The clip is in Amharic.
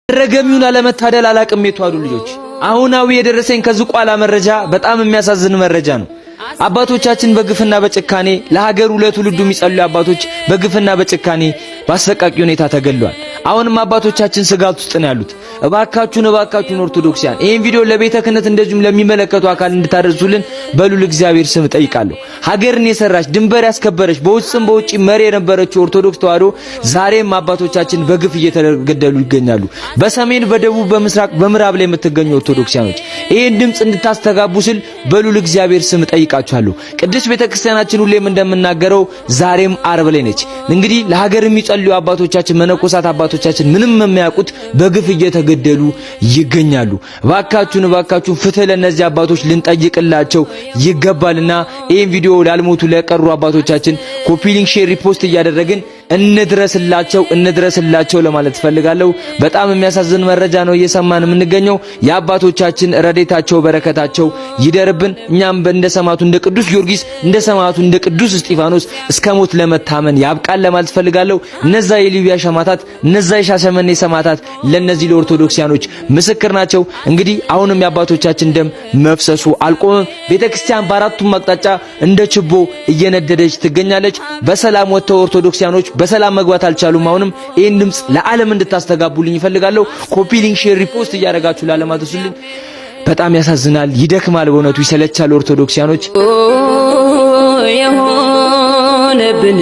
ረገሚውን አለመታደል አላቅም የተዋዱ ልጆች አሁናዊ የደረሰኝ ከዝቋላ መረጃ በጣም የሚያሳዝን መረጃ ነው። አባቶቻችን በግፍና በጭካኔ ለሀገሩ ለትውልዱ የሚጸልዩ አባቶች በግፍና በጭካኔ በአሰቃቂ ሁኔታ ተገለዋል። አሁንም አባቶቻችን ስጋት ውስጥ ነው ያሉት። እባካችሁን ኦርቶዶክሲያን ይሄን ቪዲዮ ለቤተ ክህነት እንደዚሁም ለሚመለከቱ አካል እንድታደርሱልን በሉል እግዚአብሔር ስም ጠይቃለሁ። ሀገርን የሰራች ድንበር ያስከበረች በውስጥም በውጪ መሪ የነበረችው ኦርቶዶክስ ተዋሕዶ ዛሬም አባቶቻችን በግፍ እየተገደሉ ይገኛሉ። በሰሜን፣ በደቡብ፣ በምስራቅ፣ በምዕራብ ላይ የምትገኙ ኦርቶዶክሲያኖች ይሄን ድምጽ እንድታስተጋቡ ስል በሉል እግዚአብሔር ስም ጠይቃችኋለሁ። ቅድስት ቤተክርስቲያናችን ሁሌም እንደምናገረው ዛሬም አርብ ላይ ነች። እንግዲህ ለሀገር የሚጸልዩ አባቶቻችን መነኮሳት አባቶቻችን ምንም የሚያውቁት በግፍ እየተገደሉ ይገኛሉ። እባካችሁን ፍትህ ለነዚህ አባቶች ልንጠይቅላቸው ይገባልና ይሄን ቪዲዮ ላልሞቱ ለቀሩ አባቶቻችን ኮፒ ሊንክ፣ ሼር፣ ሪፖስት እያደረግን እንድረስላቸው ለማለት ፈልጋለሁ። በጣም የሚያሳዝን መረጃ ነው እየሰማን የምንገኘው። የአባቶቻችን ረዴታቸው በረከታቸው ይደርብን። እኛም እንደ ሰማዕቱ እንደ ቅዱስ ጊዮርጊስ እንደ ሰማዕቱ እንደ ቅዱስ እስጢፋኖስ እስከ ሞት ለመታመን ያብቃን ለማለት ፈልጋለሁ። እነዛ የሊቢያ ሰማዕታት እነዛ የሻሸመኔ ሰማዕታት ለነዚህ ለኦርቶዶክሲያኖች ምስክር ናቸው። እንግዲህ አሁንም የአባቶቻችን ደም መፍሰሱ አልቆመም። ቤተክርስቲያን በአራቱም አቅጣጫ እንደ ችቦ እየነደደች ትገኛለች። በሰላም ወጥተው ኦርቶዶክሲያኖች በሰላም መግባት አልቻሉም። አሁንም ይሄን ድምጽ ለዓለም እንድታስተጋቡልኝ ይፈልጋለሁ። ኮፒ ሊንክ፣ ሼር፣ ሪፖስት እያደረጋችሁ ለዓለም አድርሱልኝ። በጣም ያሳዝናል፣ ይደክማል፣ በእውነቱ ይሰለቻል። ኦርቶዶክሲያኖች የሆነብን